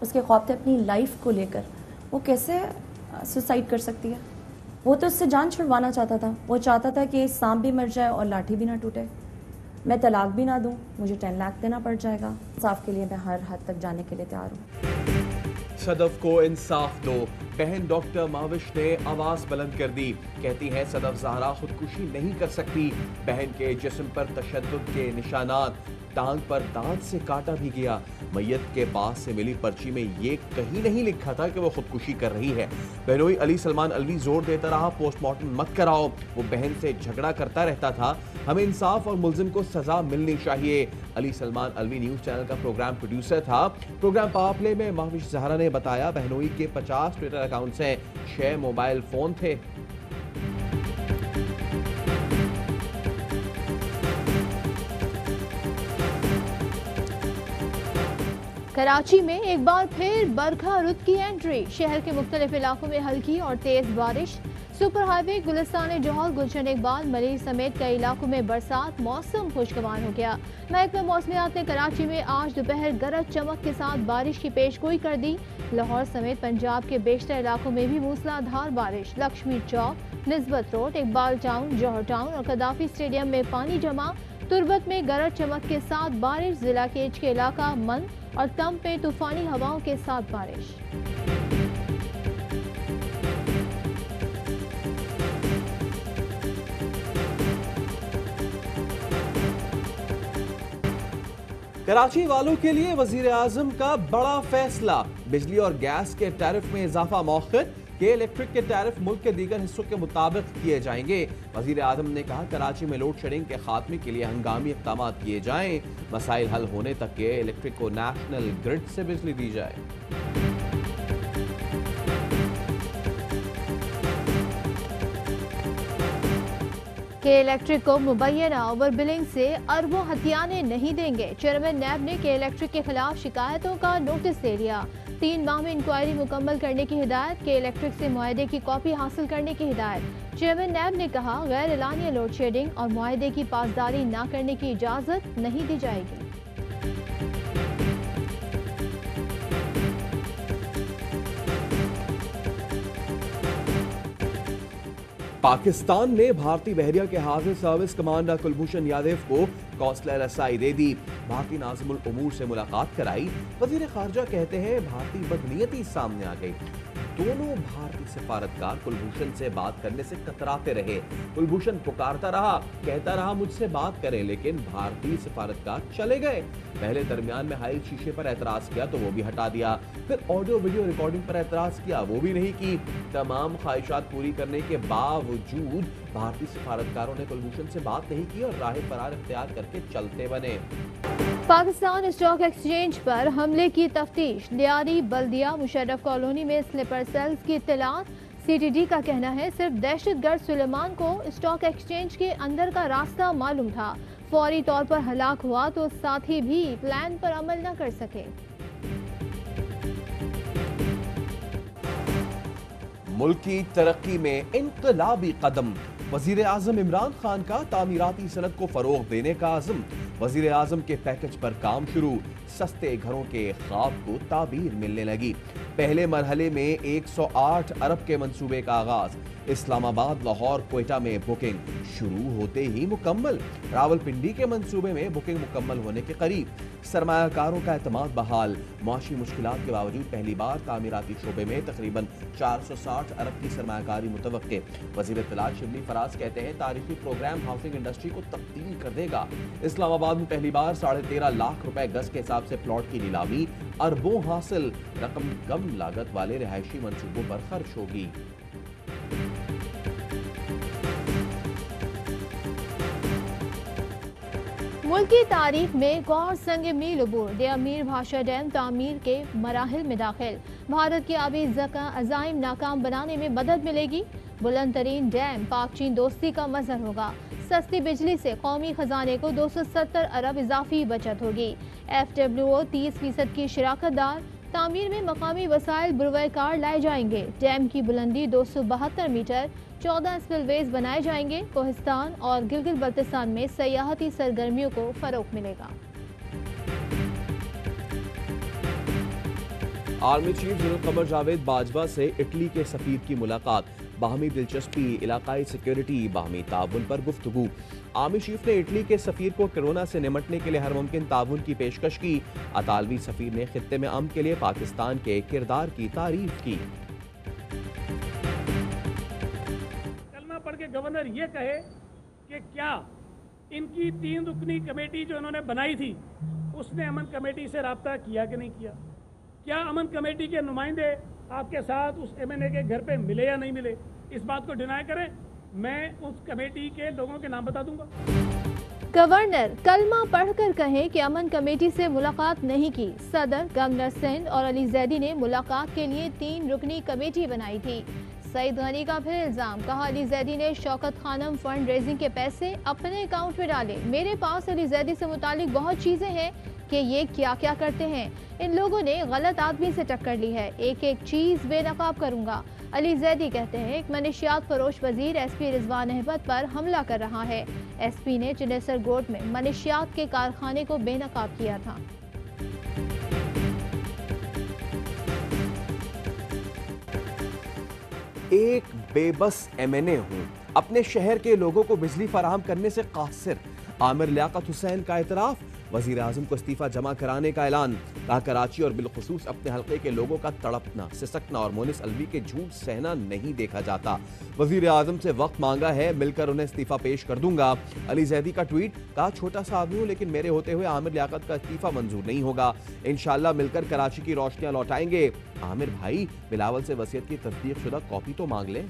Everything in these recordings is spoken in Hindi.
उसके ख्वाब थे अपनी लाइफ को लेकर, वो कैसे सुसाइड कर सकती है? वो तो उससे जान छुड़वाना चाहता था। वो चाहता था कि सांप भी मर जाए और लाठी भी ना टूटे, मैं तलाक भी ना दूं, मुझे 10 लाख देना पड़ जाएगा। इंसाफ के लिए मैं हर हद तक जाने के लिए तैयार हूँ। सदफ को इंसाफ दो, बहन डॉक्टर माविश ने आवाज बुलंद कर दी। कहती है सदफ ज़हरा खुदकुशी नहीं कर सकती। बहन के जिस्म पर तशद्दुद के निशानात, टांग पर दांत से काटा भी गया। मैयत के पास से मिली पर्ची में ये कहीं नहीं लिखा था कि वो खुदकुशी कर रही है। बहनोई अली सलमान अलवी जोर देता रहा, पोस्टमार्टम मत कराओ। वो बहन से झगड़ा करता रहता था, हमें इंसाफ और मुल्जिम को सजा मिलनी चाहिए। अली सलमान अलवी न्यूज चैनल का प्रोग्राम प्रोड्यूसर था। प्रोग्राम पावर प्ले में माविश ज़हरा ने बताया बहनोई के 50 ट्विटर अकाउंट्स हैं, 6 मोबाइल फोन थे। कराची में एक बार फिर बरखा रुत की एंट्री। शहर के मुख्तलिफ इलाकों में हल्की और तेज बारिश। सुपर हाईवे गुलिस्तान जौहर गुलशन इकबाल मलिर समेत कई इलाकों में बरसात, मौसम खुशगवार हो गया। महकमा मौसमियात ने कराची में आज दोपहर गरज चमक के साथ बारिश की पेशगोई कर दी। लाहौर समेत पंजाब के बेशतर इलाकों में भी मूसलाधार बारिश। लक्ष्मी चौक, निस्बत रोड, इकबाल टाउन, जौहर टाउन और कदाफी स्टेडियम में पानी जमा। तुर्बत में गरज चमक के साथ बारिश। जिला केज के इलाका मन और तम पे तूफानी हवाओं के साथ बारिश। कराची वालों के लिए वजीर आजम का बड़ा फैसला। बिजली और गैस के टैरिफ में इजाफा मौखिर के इलेक्ट्रिक के टैरिफ मुल्क के दीगर हिस्सों के मुताबिक किए जाएंगे। वजीर आजम ने कहा कराची में लोड शेडिंग के खात्मे के लिए हंगामी इक़दाम किए जाएं। मसाइल हल होने तक के इलेक्ट्रिक को नेशनल ग्रिड से बिजली दी जाए। के इलेक्ट्रिक को मुबैना ओवर बिलिंग से अरबों हथियाने नहीं देंगे। चेयरमैन नैब ने के इलेक्ट्रिक के खिलाफ शिकायतों का नोटिस दे दिया। 3 माह में इंक्वायरी मुकम्मल करने की हिदायत। के इलेक्ट्रिक से मुआहदे की कॉपी हासिल करने की हिदायत। चेयरमैन नैब ने कहा गैर एलानिया लोड शेडिंग और मुआहदे की पासदारी न करने की इजाजत नहीं दी जाएगी। पाकिस्तान ने भारतीय बहरिया के हाजिर सर्विस कमांडर कुलभूषण यादव को कौंसलर रसाई दे दी। भारतीय नाज़िमुल उमूर से मुलाकात कराई। वजीर खारजा कहते हैं भारतीय बदनीयती सामने आ गई। दोनों भारतीय सफारतकार कुलभूषण से बात करने से कतराते रहे। कुलभूषण पुकारता रहा, कहता रहा मुझसे बात करें, लेकिन भारतीय सफारतकार चले गए। पहले दरमियान में हाइल शीशे पर एतराज किया तो वो भी हटा दिया, फिर ऑडियो वीडियो रिकॉर्डिंग पर एतराज किया, वो भी नहीं की। तमाम ख्वाहिशात पूरी करने के बावजूद भारतीय सफारतकारों ने कुलभूषण से बात नहीं की और राह फरार इख्तियार करके चलते बने। पाकिस्तान स्टॉक एक्सचेंज पर हमले की तफ्तीश। लियारी बल्दिया मुशर्रफ कॉलोनी में स्लीपर सेल्स की इत्तलात। सीटीडी का कहना है सिर्फ दहशतगर्द सुलेमान को स्टॉक एक्सचेंज के अंदर का रास्ता मालूम था। फौरी तौर पर हलाक हुआ तो साथी भी प्लान पर अमल न कर सके। मुल्क की तरक्की में इनकलाबी कदम। वजीर आजम इमरान खान का तामीराती सनत को फरोग देने का आज़म। वजीर आजम के पैकेज पर काम शुरू। सस्ते घरों के ख्वाब को ताबीर मिलने लगी। पहले मरहले में 108 अरब के मंसूबे का आगाज। इस्लामाबाद, लाहौर, क्वेटा में बुकिंग शुरू होते ही मुकम्मल। रावलपिंडी के मंसूबे में बुकिंग मुकम्मल होने के करीब। सरमायाकारों का एतमाद बहाल। माशी मुश्किलात के बावजूद पहली बार तामीराती शोबे में तकरीबन 460 अरब की सरमायाकारी मुतवक्के। वजीर इत्तलात शिबली फराज कहते हैं तारीखी प्रोग्राम हाउसिंग इंडस्ट्री को तब्दील कर देगा। इस्लामाबाद में पहली बार 13.5 लाख रुपए गज के हिसाब से प्लॉट की नीलामी। अरबों हासिल। रकम कम लागत वाले रिहायशी मंसूबों पर खर्च होगी। मुल्क की तारीख में गौर संग मील अबूर। अमीर भाषा डैम तामीर के मराहिल में दाखिल। भारत की आबी अज़ाइम नाकाम बनाने में मदद मिलेगी। बुलंद तरीन डैम पाक चीन दोस्ती का मजहर होगा। सस्ती बिजली से कौमी खजाने को 270 अरब इजाफी बचत होगी। FWO 30% की शिराकत दार। तामीर में मकामी वसाइल बुरवैकार लाए जाएंगे। डैम की बुलंदी 272 मीटर। 14 स्पिलवेज बनाए जाएंगे। कोहिस्तान और गिलगित बल्तिस्तान में सयाहती सरगर्मियों को फरोग मिलेगा। Army chief general Qamar Javed Bajwa से इटली के सफीर की मुलाकात, बाहमी दिलचस्पी, इलाकाई सिक्योरिटी, बाहमी ताउन पर गुफ्तगू। आर्मी चीफ ने इटली के सफीर को कोरोना से निमटने के लिए हर मुमकिन ताउन की पेशकश की। अतालवी सफीर ने खित्ते में अमन के लिए पाकिस्तान के किरदार की तारीफ की। कलमा पढ़ के गवर्नर ये कहे कि क्या इनकी 3 रुकनी कमेटी जो इन्होंने बनाई थी उसने अमन कमेटी से राब्ता किया कि नहीं किया? क्या अमन कमेटी के नुमाइंदे आपके साथ उस एमएनए के घर पे मिले या नहीं मिले? इस बात को डिनाई करें, मैं उस कमेटी के लोगों के नाम बता दूंगा। गवर्नर कलमा पढ़कर कहें कि अमन कमेटी से मुलाकात नहीं की। सदर गवर्नर सिंध और अली जैदी ने मुलाकात के लिए 3 रुकनी कमेटी बनाई थी। सईद गनी का फिर इल्जाम, कहा अली जैदी ने शौकत खानम फंड रेजिंग के पैसे अपने अकाउंट में डाले। मेरे पास अली जैदी से मुतालिक बहुत चीजें हैं कि ये क्या क्या करते हैं। इन लोगों ने गलत आदमी से टक्कर ली है, एक एक चीज बेनकाब करूंगा। अली जैदी कहते हैं एक मनशियात फरोश वजीर एसपी रिजवान अहमद पर हमला कर रहा है। एसपी ने चिनेसर गोट में मनशियात के कारखाने को बेनकाब किया था। एक बेबस एमएनए हूं, अपने शहर के लोगों को बिजली फराहम करने से कासिर। आमिर लियाकत हुसैन का एतराफ, वजीर आजम को इस्तीफा जमा कराने का ऐलान। कहा कराची और बिलखुसूस अपने हल्के के लोगों का तड़पना, सिसकना और मोनिस अलवी के झूठ सहना नहीं देखा जाता। वजीर आजम से वक्त मांगा है, मिलकर उन्हें इस्तीफा पेश कर दूंगा। अली जैदी का ट्वीट, कहा छोटा सा आदमी हूं लेकिन मेरे होते हुए आमिर लियाकत का इस्तीफा मंजूर नहीं होगा। इंशाल्लाह मिलकर कराची की रोशनियां लौटाएंगे। आमिर भाई, बिलावल से वसीयत की तस्दीक शुदा कॉपी तो मांग लें।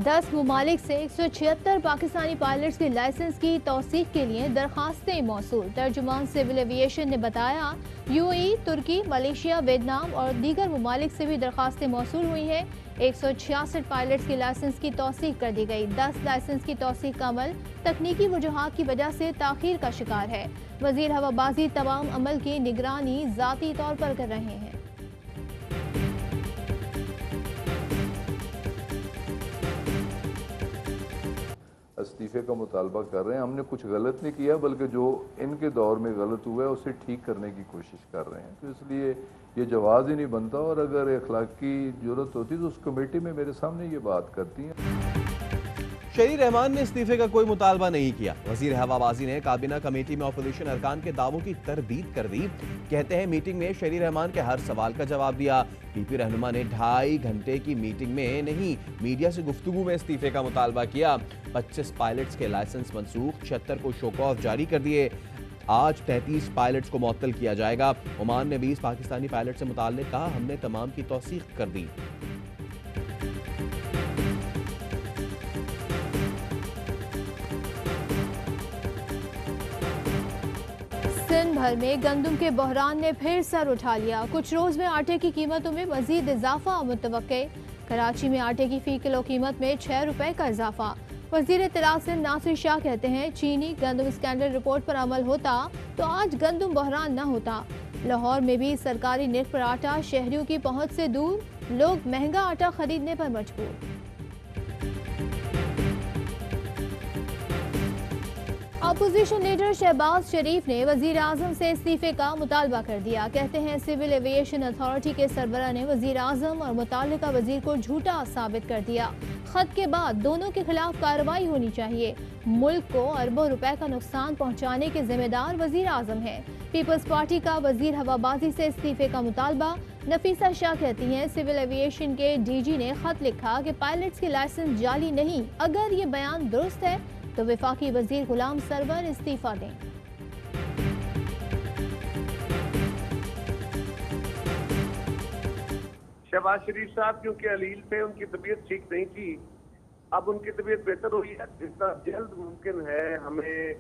दस ममालिक से 176 पाकिस्तानी पायलट्स के लाइसेंस की तौसीक के लिए दरखास्तें मौसूल। तर्जुमान सिविल एविएशन ने बताया यूएई, तुर्की, मलेशिया, वियतनाम और दीगर ममालिक से भी दरखास्तें मौसूल हुई हैं। 166 पायलट्स की लाइसेंस की तौसीक कर दी गई। 10 लाइसेंस की तौसीक का अमल तकनीकी वजूहात की वजह से ताखीर का शिकार है। वजीर हवाबाजी तमाम अमल की निगरानी जाती तौर पर कर रहे हैं। इस्तीफे का मुतालबा कर रहे हैं। हमने कुछ गलत नहीं किया, बल्कि जो इनके दौर में गलत हुआ है उसे ठीक करने की कोशिश कर रहे हैं। तो इसलिए ये जवाज़ ही नहीं बनता, और अगर अखलाकी जरूरत होती तो उस कमेटी में मेरे सामने ये बात करती हैं। शहरी रहमान ने इस्तीफे का कोई मुतालबा नहीं किया। वजीर हवाबाजी ने काबीना कमेटी में अपोजिशन अरकान के दावों की तरदीद कर दी। कहते हैं मीटिंग में शहरी रहमान के हर सवाल का जवाब दिया। पीपी रहनुमा ने 2.5 घंटे की मीटिंग में नहीं, मीडिया से गुफ्तगू में इस्तीफे का मुतालबा किया। 25 पायलट्स के लाइसेंस मनसूख, 76 को शो कॉज जारी कर दिए। आज 33 पायलट्स को मुअत्तल किया जाएगा। ओमान ने 20 पाकिस्तानी पायलट से मुताल्लिक कहा, हमने तमाम की तौसीक कर दी। सिंध भर में गंदम के बहरान ने फिर सर उठा लिया। कुछ रोज में आटे की कीमतों में मजीद इजाफा मुतवक्के। कराची में आटे की फी किलो कीमत में 6 रुपए का इजाफा। वजीर इत्तलात सिंध नासिर शाह कहते हैं चीनी गंदम स्कैंडल रिपोर्ट पर अमल होता तो आज गंदम बहरान न होता। लाहौर में भी सरकारी निर्ख पर आटा शहरियों की पहुंच से दूर, लोग महंगा आटा खरीदने पर मजबूर। अपोजिशन लीडर शहबाज शरीफ ने वजीर आजम से इस्तीफे का मुतालबा कर दिया। कहते हैं सिविल एविएशन अथॉरिटी के सरबराह ने वजीर आजम और मुतालिका वजीर को झूठा साबित कर दिया। खत के बाद दोनों के खिलाफ कार्रवाई होनी चाहिए। मुल्क को अरबों रुपए का नुकसान पहुंचाने के जिम्मेदार वजीर आजम है। पीपल्स पार्टी का वजीर हवाबाजी से इस्तीफे का मुतालबा। नफीसा शाह कहती हैं सिविल एविएशन के डीजी ने खत लिखा कि पायलट्स के लाइसेंस जाली नहीं। अगर ये बयान दुरुस्त है तो वफाकी वजीर गुलाम सरवर इस्तीफा दें। शहबाज शरीफ साहब क्योंकि अलील पे उनकी तबीयत ठीक नहीं थी, अब उनकी तबीयत बेहतर हुई है। जितना जल्द मुमकिन है हमें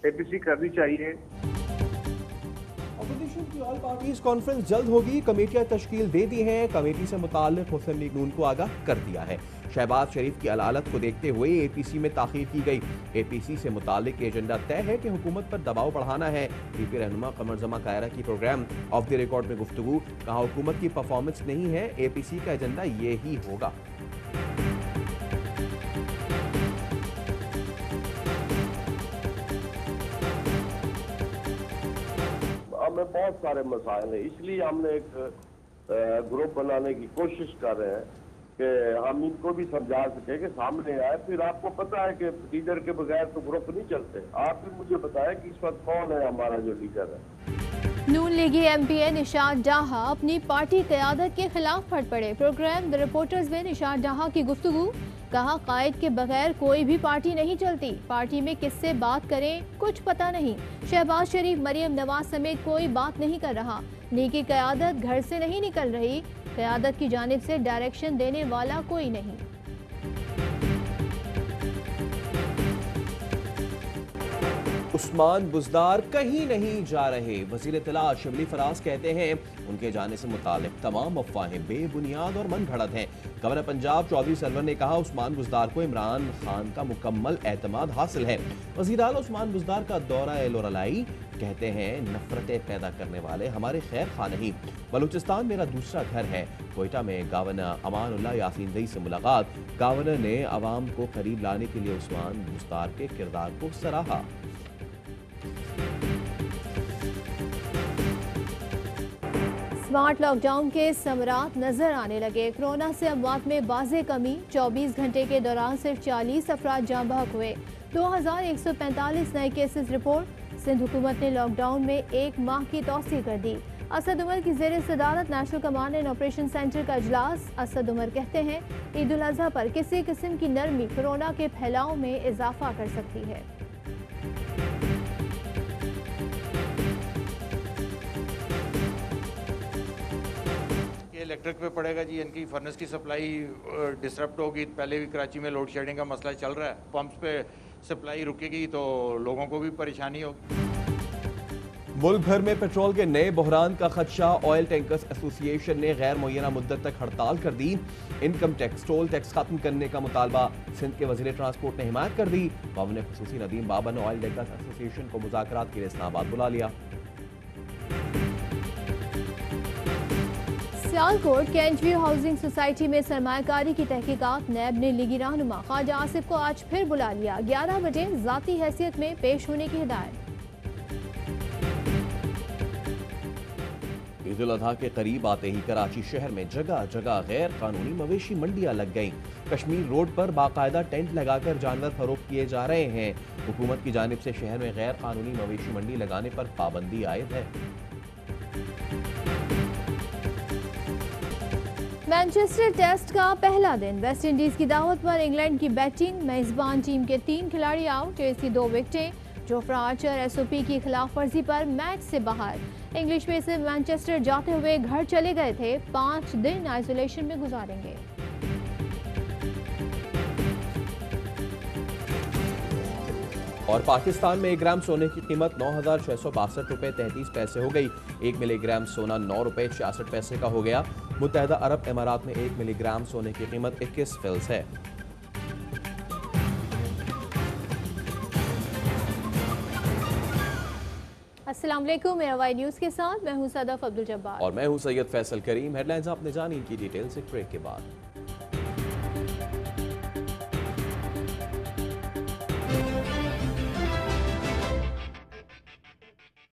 एपीसी करनी चाहिए। अपोजिशन की ऑल पार्टीज कॉन्फ्रेंस जल्द होगी। कमेटियां तश्कील दे दी हैं। कमेटी से मुताल्लिक मुस्लिम लीग नून को आगाह कर दिया है। शहबाज शरीफ की अलालत को देखते हुए एपीसी में ताखीर की गई। एपीसी से मुताल्लिक एजेंडा तय है कि हुकूमत पर दबाव बढ़ाना है। पीपी रहनुमा कमर जमा कायरा की प्रोग्राम ऑफ द रिकॉर्ड में गुफ्तगू। कहा हुकूमत की परफॉर्मेंस नहीं है, एपीसी का एजेंडा ये ही होगा। में बहुत सारे मसाइल हैं, इसलिए हमने एक ग्रुप बनाने की कोशिश कर रहे हैं कि हम इनको भी समझा सके कि सामने आए। फिर आपको पता है कि लीडर के बगैर तो ग्रुप नहीं चलते। आप भी मुझे बताएं कि इस वक्त कौन है हमारा जो लीडर है। नून लीगी एमपीए निशात डाहा अपनी पार्टी क़यादत के खिलाफ फट पड़े। प्रोग्राम द रिपोर्टर्स में निशात डाहा की गुफ्तगू, कहा कायद के बगैर कोई भी पार्टी नहीं चलती, पार्टी में किससे बात करें कुछ पता नहीं। शहबाज शरीफ, मरियम नवाज समेत कोई बात नहीं कर रहा। लीगी क़यादत घर से नहीं निकल रही, क़यादत की जानिब से डायरेक्शन देने वाला कोई नहीं। उस्मान बुज़दार कहीं नहीं जा रहे। वज़ीर इत्तला शिबली फराज कहते हैं उनके जाने से मुतालिक तमाम अफवाहें बेबुनियाद और मन घड़त हैं। गवर्नर पंजाब चौधरी सरवर ने कहा उस्मान बुज़दार को इमरान खान का मुकम्मल एतमाद हासिल है। वज़ीर आला उस्मान बुज़दार का दौरा लोरलाई, कहते हैं नफरतें पैदा करने वाले हमारे खैर खा नहीं। बलूचिस्तान मेरा दूसरा घर है। कोयटा में गवर्नर अमानुल्लाह यासीन रईस से मुलाकात, गवर्नर ने अवाम को करीब लाने के लिए उस्मान बुज़दार के किरदार को सराहा। स्मार्ट लॉकडाउन के समरात नजर आने लगे। कोरोना से अमवात में वाज़े कमी, 24 घंटे के दौरान सिर्फ 40 अफराद जाँ बहक हुए। 2145 नए केसेस रिपोर्ट। सिंध हुकूमत ने लॉकडाउन में 1 माह की तौसीह कर दी। असद उमर की ज़ेर सदारत national command and operation centre का इजलास। असद उमर कहते हैं ईद उल अज़हा पर किसी किस्म की नरमी कोरोना के फैलाव में इजाफा कर सकती है। इलेक्ट्रिक पे पड़ेगा जी, इनकी फर्नेस की सप्लाई डिसरप्ट होगी। पहले भी कराची में लोड शेडिंग का मसला चल रहा है, पंप्स पे सप्लाई रुकेगी तो लोगों को भी परेशानी होगी। मुल्क भर में पेट्रोल के नए बहरान का खदशा। ऑयल टैंकर्स एसोसिएशन ने गैर मुय्यना मुद्दत तक हड़ताल कर दी। इनकम टैक्स, टोल टैक्स खत्म करने का मुतालबा। सिंध के वजीर ट्रांसपोर्ट ने हिमायत कर दी। गवर्नर खुसूसी नदीम बाबा ने ऑयल टैंकर्स एसोसिएशन को मुज़ाकरात के लिए इस्लामाबाद बुला लिया। Sialkot cantt view housing society में सरमायाकारी की तहकीकात। नैब ने लीगी रहनुमा ख्वाजा आसिफ को आज फिर बुला लिया। 11 बजे जाती हैसियत में पेश होने की हिदायत। ईद उल अजहा के करीब आते ही कराची शहर में जगह जगह गैर कानूनी मवेशी मंडियां लग गईं। कश्मीर रोड पर बाकायदा टेंट लगाकर जानवर फरोख्त किए जा रहे हैं। हुकूमत की जानिब से शहर में गैर कानूनी मवेशी मंडी लगाने पर पाबंदी आयद है। मैनचेस्टर टेस्ट का पहला दिन। वेस्ट इंडीज की दावत पर इंग्लैंड की बैटिंग। मेजबान टीम के 3 खिलाड़ी आउट, इसकी 2 विकेटें। जोफ्रा आर्चर एसओपी की खिलाफ वर्जी पर मैच से बाहर। इंग्लिश पेसर मैनचेस्टर जाते हुए घर चले गए थे, 5 दिन आइसोलेशन में गुजारेंगे। और पाकिस्तान में 1 ग्राम सोने की कीमत 9,662 रुपये 33 पैसे हो गई। 1 मिलीग्राम सोना 9 रुपये 66 पैसे का हो गया। मुत्तहदा अरब अमारात में 1 मिलीग्राम सोने की कीमत 21 फिल्स है। अस्सलाम वालेकुम, मेरा वाई न्यूज़ के साथ मैं हूं सदफ अब्दुल जब्बार और मैं हूं सैयद फैसल करीम। हेडलाइंस आपने जानी, इनकी डिटेल्स एक ब्रेक के बाद।